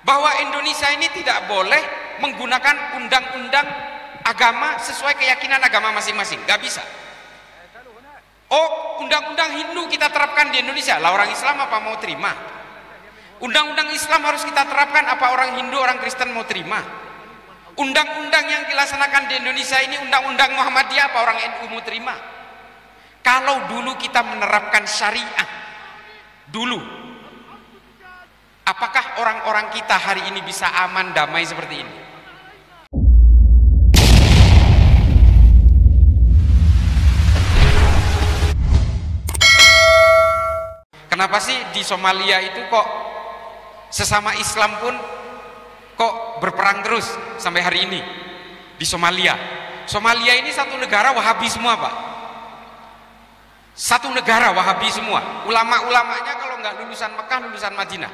bahwa Indonesia ini tidak boleh menggunakan undang-undang agama sesuai keyakinan agama masing-masing, nggak bisa. Oh, undang-undang Hindu kita terapkan di Indonesia, lah orang Islam apa mau terima? Undang-undang Islam harus kita terapkan, apa orang Hindu, orang Kristen mau terima? Undang-undang yang dilaksanakan di Indonesia ini undang-undang Muhammadiyah, apa orang NU mau terima? Kalau dulu kita menerapkan syariah dulu, apakah orang-orang kita hari ini bisa aman damai seperti ini? Kenapa sih di Somalia itu kok sesama Islam pun kok berperang terus sampai hari ini di Somalia? Somalia ini satu negara Wahabi semua, Pak. Satu negara Wahabi semua. Ulama-ulamanya kalau nggak lulusan Mekah, lulusan Madinah.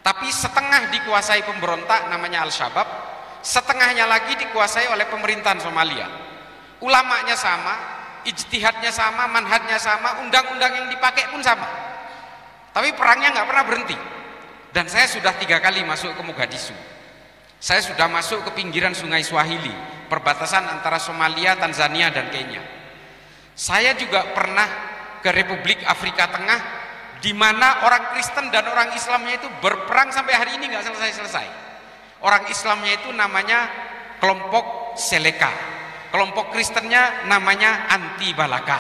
Tapi setengah dikuasai pemberontak namanya Al-Shabaab, setengahnya lagi dikuasai oleh pemerintahan Somalia. Ulamanya sama, ijtihadnya sama, manhajnya sama, undang-undang yang dipakai pun sama. Tapi perangnya nggak pernah berhenti. Dan saya sudah 3 kali masuk ke Mogadishu. Saya sudah masuk ke pinggiran Sungai Swahili, perbatasan antara Somalia, Tanzania, dan Kenya. Saya juga pernah ke Republik Afrika Tengah, di mana orang Kristen dan orang Islamnya itu berperang sampai hari ini nggak selesai-selesai. Orang Islamnya itu namanya kelompok Seleka, kelompok Kristennya namanya Anti Balaka.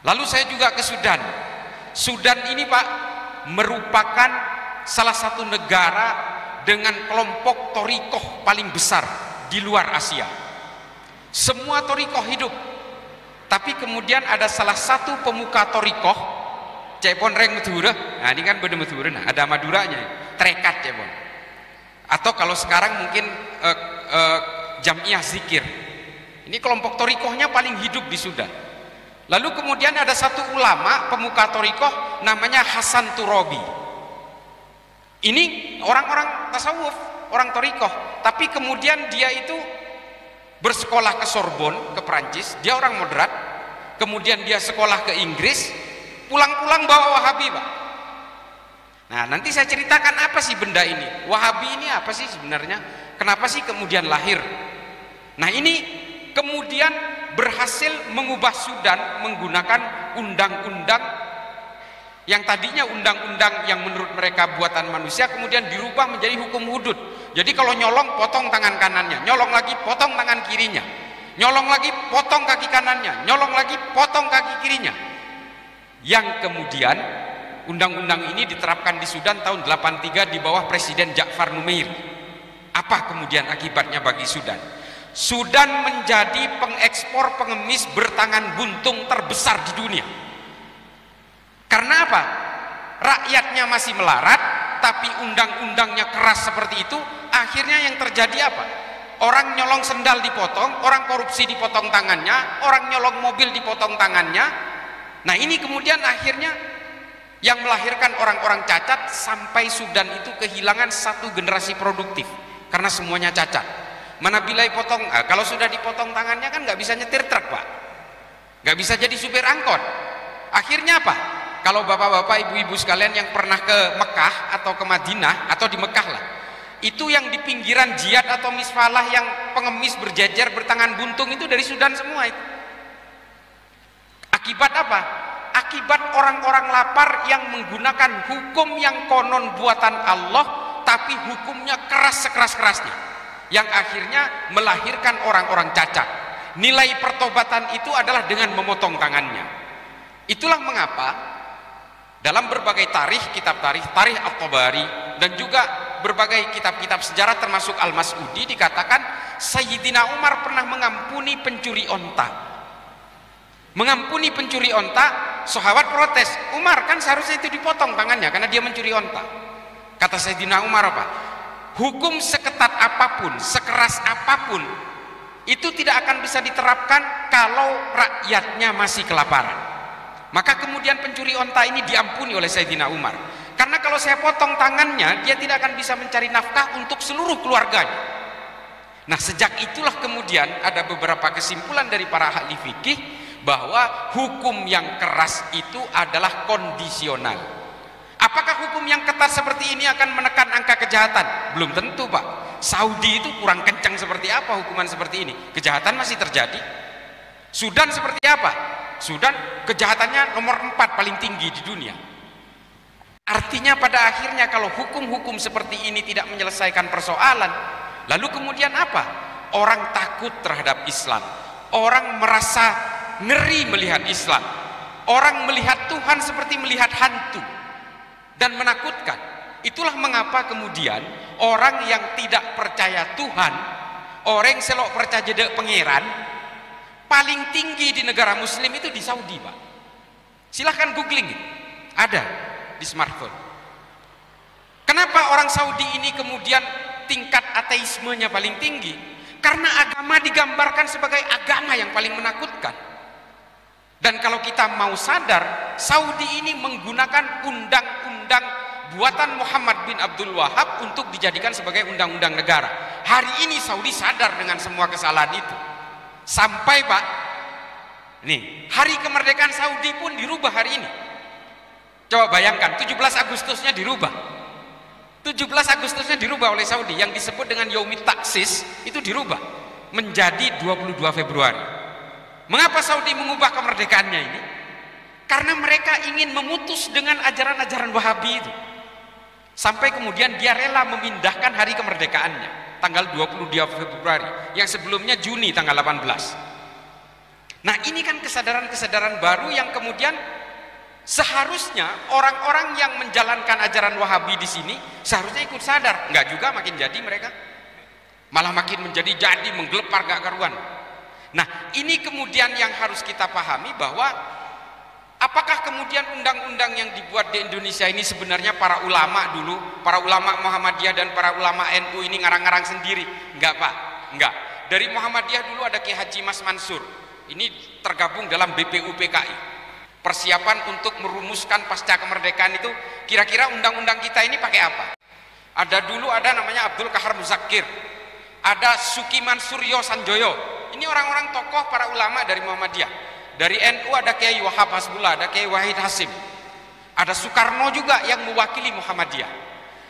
Lalu saya juga ke Sudan. Sudan ini, Pak, merupakan salah satu negara dengan kelompok torikoh paling besar di luar Asia. Semua torikoh hidup, tapi kemudian ada salah satu pemuka torikoh, Cepon Reng Madura. Nah ini kan beda Madura, nah, ada Maduranya, Trekat Cepon. Atau kalau sekarang mungkin Jamiah Zikir. Ini kelompok torikohnya paling hidup di Sudan. Lalu kemudian ada satu ulama pemuka torikoh namanya Hasan Turabi. Ini orang-orang tasawuf, orang torikoh, tapi kemudian dia itu bersekolah ke Sorbonne, ke Perancis. Dia orang moderat. Kemudian dia sekolah ke Inggris, pulang-pulang bawa Wahabi, Pak. Nah nanti saya ceritakan apa sih benda ini, Wahabi ini apa sih sebenarnya, kenapa sih kemudian lahir. Nah ini kemudian berhasil mengubah Sudan menggunakan undang-undang yang tadinya undang-undang yang menurut mereka buatan manusia, kemudian dirubah menjadi hukum hudud. Jadi kalau nyolong, potong tangan kanannya, nyolong lagi, potong tangan kirinya, nyolong lagi, potong kaki kanannya, nyolong lagi, potong kaki kirinya. Yang kemudian undang-undang ini diterapkan di Sudan tahun 83 di bawah Presiden Ja'far Numeir. Apa kemudian akibatnya bagi Sudan? Sudan menjadi pengekspor pengemis bertangan buntung terbesar di dunia. Karena apa? Rakyatnya masih melarat, tapi undang-undangnya keras seperti itu. Akhirnya yang terjadi apa? Orang nyolong sendal dipotong, orang korupsi dipotong tangannya, orang nyolong mobil dipotong tangannya. Nah ini kemudian akhirnya yang melahirkan orang-orang cacat, sampai Sudan itu kehilangan satu generasi produktif karena semuanya cacat. Mana bilai potong, kalau sudah dipotong tangannya kan nggak bisa nyetir truk, Pak, nggak bisa jadi supir angkot. Akhirnya apa? Kalau bapak-bapak, ibu-ibu sekalian yang pernah ke Mekah atau ke Madinah atau di Mekah lah, itu yang di pinggiran Jiyad atau Misfalah yang pengemis berjejer bertangan buntung itu dari Sudan semua itu. Akibat apa? Akibat orang-orang lapar yang menggunakan hukum yang konon buatan Allah, tapi hukumnya keras sekeras-kerasnya, yang akhirnya melahirkan orang-orang cacat. Nilai pertobatan itu adalah dengan memotong tangannya. Itulah mengapa dalam berbagai kitab tarikh At-Tabari, dan juga berbagai kitab-kitab sejarah termasuk Al-Mas'udi, dikatakan Sayyidina Umar pernah mengampuni pencuri onta. Mengampuni pencuri onta, sahabat protes, Umar kan seharusnya itu dipotong tangannya karena dia mencuri onta. Kata Sayyidina Umar apa? Hukum seketat apapun, sekeras apapun, itu tidak akan bisa diterapkan kalau rakyatnya masih kelaparan. Maka kemudian pencuri onta ini diampuni oleh Sayyidina Umar. Karena kalau saya potong tangannya, dia tidak akan bisa mencari nafkah untuk seluruh keluarganya. Nah sejak itulah kemudian ada beberapa kesimpulan dari para ahli fikih bahwa hukum yang keras itu adalah kondisional. Apakah hukum yang ketat seperti ini akan menekan angka kejahatan? Belum tentu, Pak. Saudi itu kurang kencang seperti apa hukuman seperti ini? Kejahatan masih terjadi. Sudan seperti apa? Sudan kejahatannya nomor 4 paling tinggi di dunia. Artinya pada akhirnya kalau hukum-hukum seperti ini tidak menyelesaikan persoalan, lalu kemudian apa? Orang takut terhadap Islam. Orang merasa ngeri melihat Islam. Orang melihat Tuhan seperti melihat hantu dan menakutkan. Itulah mengapa kemudian orang yang tidak percaya Tuhan, orang yang selok percaya jedek pangeran, paling tinggi di negara muslim itu di Saudi, Pak. Silahkan googling, ada di smartphone. Kenapa orang Saudi ini kemudian tingkat ateismenya paling tinggi? Karena agama digambarkan sebagai agama yang paling menakutkan. Dan kalau kita mau sadar, Saudi ini menggunakan undang-undang buatan Muhammad bin Abdul Wahab untuk dijadikan sebagai undang-undang negara. Hari ini Saudi sadar dengan semua kesalahan itu. Sampai, Pak, nih, hari kemerdekaan Saudi pun dirubah hari ini. Coba bayangkan, 17 Agustusnya dirubah. 17 Agustusnya dirubah oleh Saudi, yang disebut dengan Yaumit Taksis itu dirubah menjadi 22 Februari. Mengapa Saudi mengubah kemerdekaannya ini? Karena mereka ingin memutus dengan ajaran-ajaran Wahabi itu. Sampai kemudian dia rela memindahkan hari kemerdekaannya tanggal 22 Februari, yang sebelumnya Juni tanggal 18. Nah, ini kan kesadaran-kesadaran baru yang kemudian seharusnya orang-orang yang menjalankan ajaran Wahabi di sini seharusnya ikut sadar. Enggak juga, makin jadi mereka. Malah makin menjadi menggelepar gak karuan. Nah, ini kemudian yang harus kita pahami, bahwa apakah kemudian undang-undang yang dibuat di Indonesia ini sebenarnya para ulama dulu, para ulama Muhammadiyah dan para ulama NU ini ngarang-ngarang sendiri? Enggak, Pak, enggak. Dari Muhammadiyah dulu ada Kiai Haji Mas Mansur, ini tergabung dalam BPUPKI, persiapan untuk merumuskan pasca kemerdekaan itu kira-kira undang-undang kita ini pakai apa. Dulu ada namanya Abdul Kahar Muzakir, ada Suki Mansuryo Sanjoyo. Ini orang-orang tokoh para ulama dari Muhammadiyah. Dari NU ada Kiai Wahab Hasbullah, ada Kiai Wahid Hasim, ada Soekarno juga yang mewakili Muhammadiyah.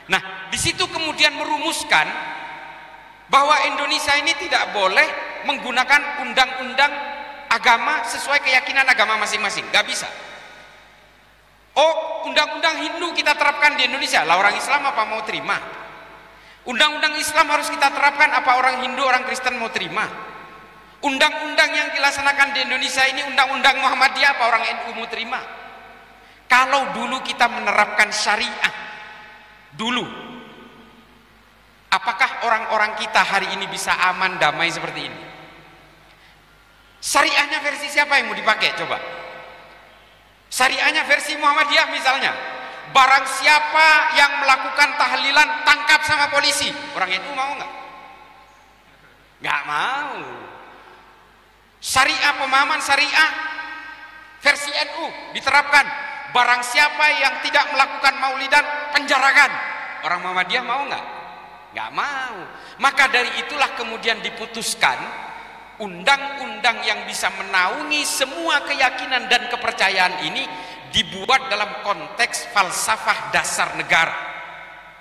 Nah, di situ kemudian merumuskan bahwa Indonesia ini tidak boleh menggunakan undang-undang agama sesuai keyakinan agama masing-masing, nggak bisa. Oh, undang-undang Hindu kita terapkan di Indonesia, lah orang Islam apa mau terima? Undang-undang Islam harus kita terapkan, apa orang Hindu, orang Kristen mau terima? Undang-undang yang dilaksanakan di Indonesia ini undang-undang Muhammadiyah, apa orang NU mau terima? Kalau dulu kita menerapkan syariah dulu, apakah orang-orang kita hari ini bisa aman damai seperti ini? Syariahnya versi siapa yang mau dipakai? Coba. Syariahnya versi Muhammadiyah misalnya, barang siapa yang melakukan tahlilan tangkap sama polisi, orang NU mau nggak? Nggak mau. Syariah, pemahaman syariah versi NU diterapkan, barang siapa yang tidak melakukan maulidan penjarakan. Orang Muhammadiyah mau nggak? Nggak mau. Maka dari itulah kemudian diputuskan undang-undang yang bisa menaungi semua keyakinan dan kepercayaan ini dibuat dalam konteks falsafah dasar negara,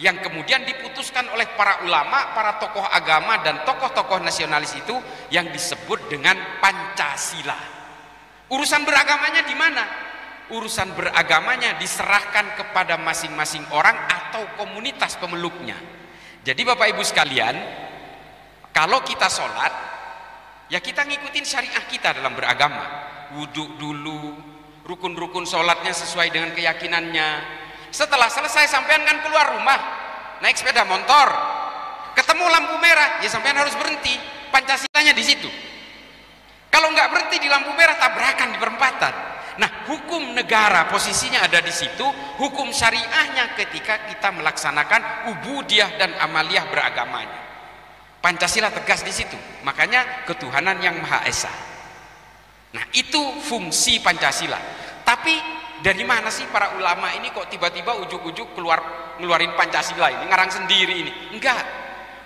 yang kemudian diputuskan oleh para ulama, para tokoh agama dan tokoh-tokoh nasionalis itu yang disebut dengan Pancasila. Urusan beragamanya di mana? Urusan beragamanya diserahkan kepada masing-masing orang atau komunitas pemeluknya. Jadi Bapak Ibu sekalian, kalau kita sholat, ya kita ngikutin syariah kita dalam beragama. Wudhu dulu, rukun-rukun sholatnya sesuai dengan keyakinannya. Setelah selesai sampean kan keluar rumah, naik sepeda motor, ketemu lampu merah, ya sampean harus berhenti. Pancasilanya di situ. Kalau nggak berhenti di lampu merah, tabrakan di perempatan. Nah, hukum negara posisinya ada di situ, hukum syariahnya ketika kita melaksanakan ubudiyah dan amaliyah beragamanya. Pancasila tegas di situ, makanya ketuhanan yang Maha Esa. Nah, itu fungsi Pancasila. Tapi dari mana sih para ulama ini kok tiba-tiba ujuk-ujuk ngeluarin Pancasila ini, ngarang sendiri ini? Enggak,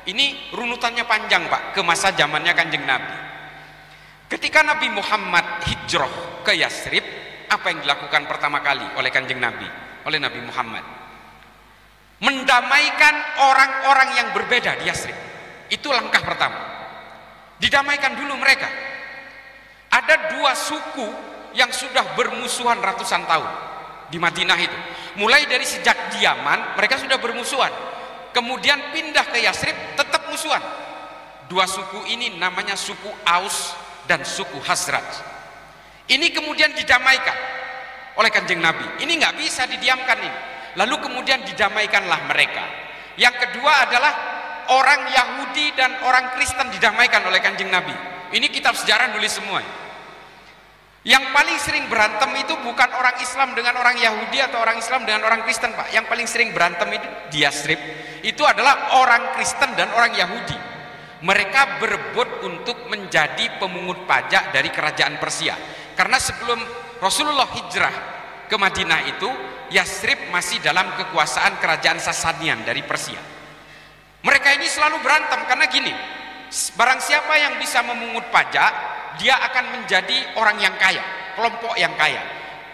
ini runutannya panjang, Pak, ke masa zamannya Kanjeng Nabi. Ketika Nabi Muhammad hijrah ke Yasrib, apa yang dilakukan pertama kali oleh Kanjeng Nabi, oleh Nabi Muhammad? mendamaikan orang-orang yang berbeda di Yasrib. Itu langkah pertama. Didamaikan dulu mereka. Ada dua suku yang sudah bermusuhan ratusan tahun di Madinah itu. Mulai dari sejak di Yaman mereka sudah bermusuhan. Kemudian pindah ke Yasrib tetap musuhan. Dua suku ini namanya suku Aus dan suku Khazraj. Ini kemudian didamaikan oleh Kanjeng Nabi. Ini nggak bisa didiamkan ini. Lalu kemudian didamaikanlah mereka. Yang kedua adalah orang Yahudi dan orang Kristen didamaikan oleh Kanjeng Nabi. Ini kitab sejarah nulis semua. Yang paling sering berantem itu bukan orang Islam dengan orang Yahudi atau orang Islam dengan orang Kristen, Pak. Yang paling sering berantem itu di Yasrib itu adalah orang Kristen dan orang Yahudi. Mereka berebut untuk menjadi pemungut pajak dari kerajaan Persia. Karena sebelum Rasulullah hijrah ke Madinah itu, Yasrib masih dalam kekuasaan kerajaan Sasanian dari Persia. Mereka ini selalu berantem karena gini, barang siapa yang bisa memungut pajak, dia akan menjadi orang yang kaya, kelompok yang kaya.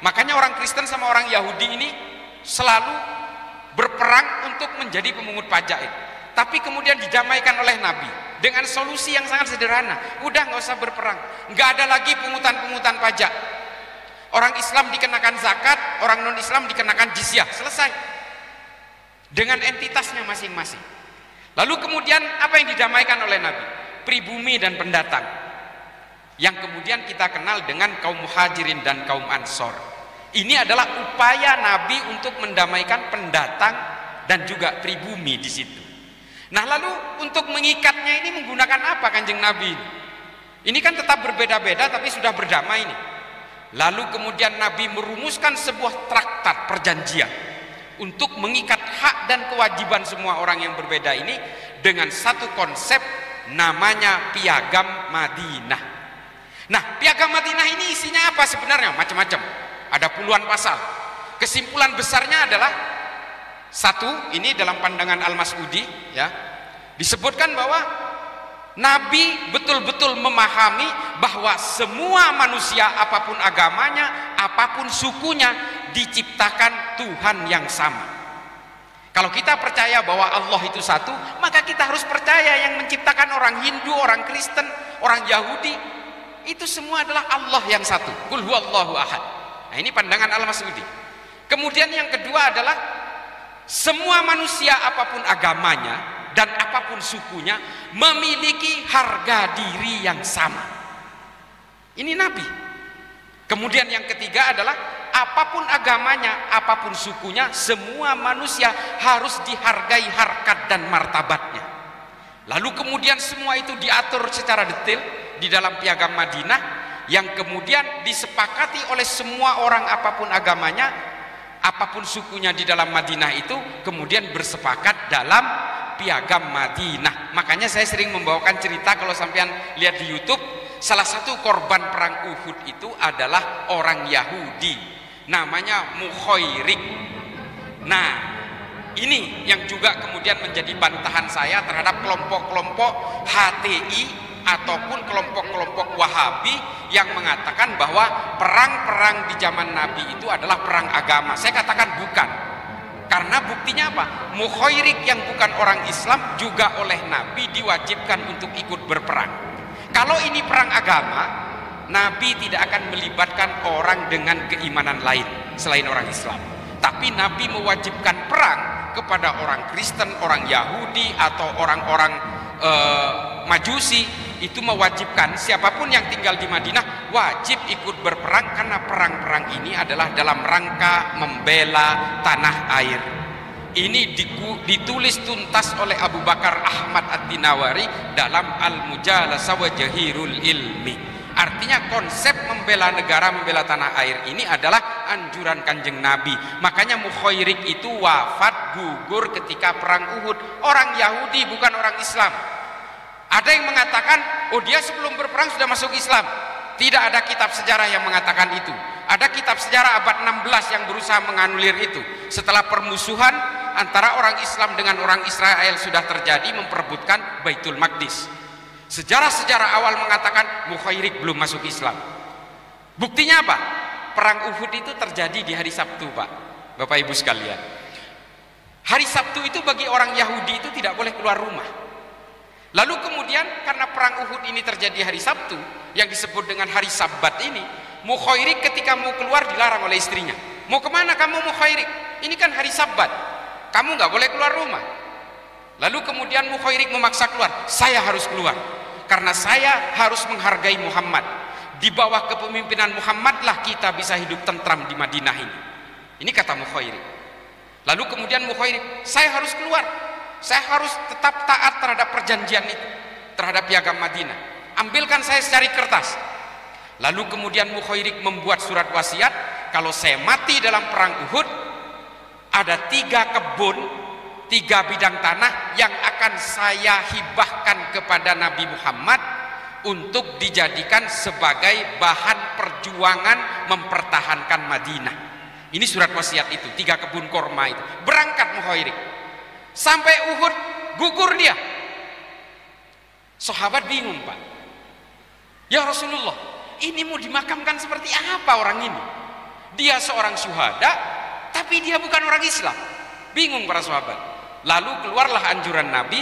Makanya orang Kristen sama orang Yahudi ini selalu berperang untuk menjadi pemungut pajak itu. Tapi kemudian didamaikan oleh Nabi dengan solusi yang sangat sederhana. Udah nggak usah berperang, nggak ada lagi pungutan-pungutan pajak. Orang Islam dikenakan zakat, orang non-Islam dikenakan jizyah, selesai. Dengan entitasnya masing-masing. Lalu kemudian apa yang didamaikan oleh Nabi? Pribumi dan pendatang. Yang kemudian kita kenal dengan kaum Muhajirin dan kaum Ansor. Ini adalah upaya Nabi untuk mendamaikan pendatang dan juga pribumi di situ. Nah, lalu untuk mengikatnya ini menggunakan apa Kanjeng Nabi? Ini kan tetap berbeda-beda tapi sudah berdamai ini. Lalu kemudian Nabi merumuskan sebuah traktat perjanjian untuk mengikat hak dan kewajiban semua orang yang berbeda ini dengan satu konsep namanya Piagam Madinah. Nah, Piagam Madinah ini isinya apa sebenarnya? Macam-macam. Ada puluhan pasal. Kesimpulan besarnya adalah satu, ini dalam pandangan Al-Mas'udi ya, disebutkan bahwa Nabi betul-betul memahami bahwa semua manusia apapun agamanya, apapun sukunya diciptakan Tuhan yang sama. Kalau kita percaya bahwa Allah itu satu, maka kita harus percaya yang menciptakan orang Hindu, orang Kristen, orang Yahudi itu semua adalah Allah yang satu. Qul huwallahu ahad. Nah, ini pandangan Al-Mas'udi. Kemudian yang kedua adalah semua manusia apapun agamanya dan apapun sukunya memiliki harga diri yang sama. Ini Nabi. Kemudian yang ketiga adalah apapun agamanya, apapun sukunya, semua manusia harus dihargai harkat dan martabatnya. Lalu kemudian semua itu diatur secara detail di dalam Piagam Madinah yang kemudian disepakati oleh semua orang apapun agamanya, apapun sukunya di dalam Madinah itu kemudian bersepakat dalam Piagam Madinah. Makanya saya sering membawakan cerita kalau sampean lihat di YouTube, salah satu korban perang Uhud itu adalah orang Yahudi, namanya Mukhairik. Nah, ini yang juga kemudian menjadi bantahan saya terhadap kelompok-kelompok HTI ataupun kelompok-kelompok Wahabi yang mengatakan bahwa perang-perang di zaman Nabi itu adalah perang agama. Saya katakan bukan. Karena buktinya apa? Mukhairik yang bukan orang Islam juga oleh Nabi diwajibkan untuk ikut berperang. Kalau ini perang agama, Nabi tidak akan melibatkan orang dengan keimanan lain selain orang Islam. Tapi Nabi mewajibkan perang kepada orang Kristen, orang Yahudi atau orang-orang Majusi. Itu mewajibkan siapapun yang tinggal di Madinah wajib ikut berperang karena perang-perang ini adalah dalam rangka membela tanah air. Ini ditulis tuntas oleh Abu Bakar Ahmad Ad-Dinawari dalam Al-Mujalasah wa Jahirul Ilmi. Artinya konsep membela negara, membela tanah air ini adalah anjuran Kanjeng Nabi. Makanya Mukhairik itu wafat gugur ketika perang Uhud. Orang Yahudi bukan orang Islam. Ada yang mengatakan, oh dia sebelum berperang sudah masuk Islam. Tidak ada kitab sejarah yang mengatakan itu. Ada kitab sejarah abad 16 yang berusaha menganulir itu. Setelah permusuhan antara orang Islam dengan orang Israel sudah terjadi memperebutkan Baitul Maqdis. Sejarah-sejarah awal mengatakan Mukhairik belum masuk Islam. Buktinya apa? Perang Uhud itu terjadi di hari Sabtu, Pak. Bapak Ibu sekalian. Hari Sabtu itu bagi orang Yahudi itu tidak boleh keluar rumah. Lalu kemudian karena perang Uhud ini terjadi hari Sabtu yang disebut dengan hari Sabat ini, Mukhairik ketika mau keluar dilarang oleh istrinya. Mau kemana kamu Mukhairik? Ini kan hari Sabat, kamu nggak boleh keluar rumah. Lalu kemudian Mukhairik memaksa keluar. Saya harus keluar karena saya harus menghargai Muhammad. Di bawah kepemimpinan Muhammadlah kita bisa hidup tentram di Madinah ini. Ini kata Mukhairik. Lalu kemudian Mukhairik, saya harus keluar, saya harus tetap taat terhadap perjanjian itu, terhadap piagam Madinah. Ambilkan saya secari kertas. Lalu kemudian Mukhairik membuat surat wasiat, kalau saya mati dalam perang Uhud, ada 3 kebun, 3 bidang tanah yang akan saya hibahkan kepada Nabi Muhammad untuk dijadikan sebagai bahan perjuangan mempertahankan Madinah. Ini surat wasiat itu, 3 kebun korma itu. Berangkat Mukhairik. Sampai Uhud, gugur dia. Sahabat bingung, Pak. Ya Rasulullah, ini mau dimakamkan seperti apa orang ini? Dia seorang syuhada, tapi dia bukan orang Islam. Bingung para sahabat. Lalu keluarlah anjuran Nabi,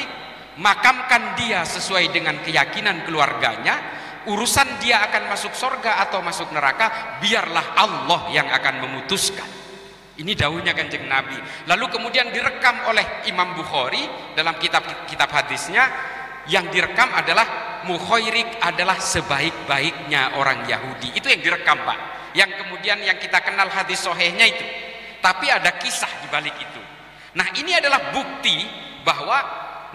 makamkan dia sesuai dengan keyakinan keluarganya. Urusan dia akan masuk surga atau masuk neraka, biarlah Allah yang akan memutuskan. Ini dawuhnya Kanjeng Nabi. Lalu kemudian direkam oleh Imam Bukhari dalam kitab hadisnya. Yang direkam adalah Mukhairik adalah sebaik-baiknya orang Yahudi. Itu yang direkam, Pak. Yang kemudian yang kita kenal hadis sohehnya itu. Tapi ada kisah di balik itu. Nah, ini adalah bukti bahwa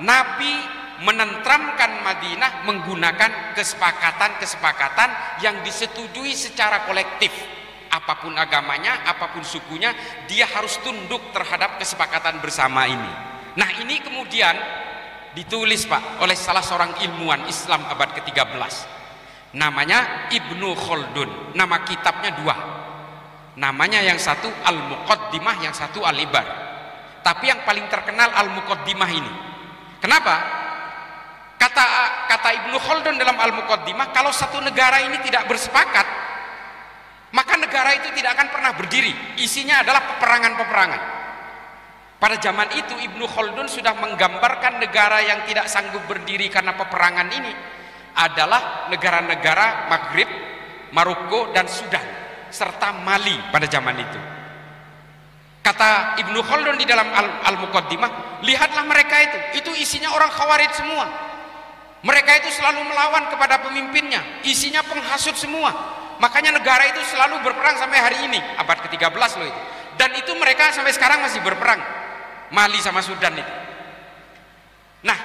Nabi menentramkan Madinah menggunakan kesepakatan-kesepakatan yang disetujui secara kolektif. Apapun agamanya, apapun sukunya, dia harus tunduk terhadap kesepakatan bersama ini. Nah, ini kemudian ditulis, Pak, oleh salah seorang ilmuwan Islam abad ke-13. Namanya Ibnu Khaldun. Nama kitabnya 2. Namanya yang satu Al-Muqaddimah, yang satu Al-Ibar. Tapi yang paling terkenal Al-Muqaddimah ini. Kenapa? Kata Ibnu Khaldun dalam Al-Muqaddimah, kalau satu negara ini tidak bersepakat, maka negara itu tidak akan pernah berdiri. Isinya adalah peperangan-peperangan. Pada zaman itu Ibnu Khaldun sudah menggambarkan negara yang tidak sanggup berdiri karena peperangan ini adalah negara-negara Maghrib, Maroko dan Sudan serta Mali pada zaman itu. Kata Ibnu Khaldun di dalam Al-Muqaddimah, lihatlah mereka itu isinya orang Khawarij semua. Mereka itu selalu melawan kepada pemimpinnya, isinya penghasut semua. Makanya negara itu selalu berperang sampai hari ini, abad ke-13 loh itu. Dan itu mereka sampai sekarang masih berperang, Mali sama Sudan itu. Nah,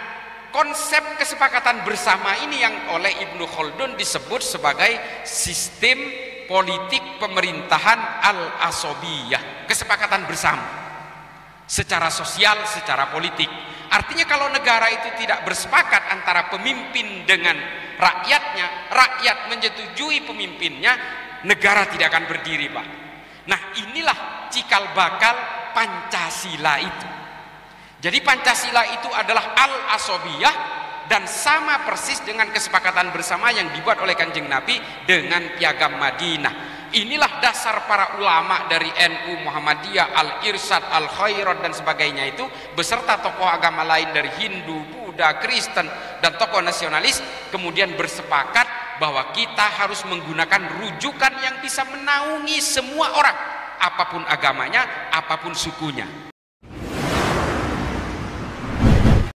konsep kesepakatan bersama ini yang oleh Ibnu Khaldun disebut sebagai sistem politik pemerintahan al-asobiyah, kesepakatan bersama secara sosial, secara politik. Artinya kalau negara itu tidak bersepakat antara pemimpin dengan rakyatnya, rakyat menyetujui pemimpinnya, negara tidak akan berdiri, Pak. Nah, inilah cikal bakal Pancasila itu. Jadi Pancasila itu adalah al-asobiyah dan sama persis dengan kesepakatan bersama yang dibuat oleh Kanjeng Nabi dengan Piagam Madinah. Inilah dasar para ulama dari NU, Muhammadiyah, Al-Irsyad, Al-Khairat dan sebagainya itu, beserta tokoh agama lain dari Hindu, Buddha, Kristen dan tokoh nasionalis, kemudian bersepakat bahwa kita harus menggunakan rujukan yang bisa menaungi semua orang, apapun agamanya, apapun sukunya.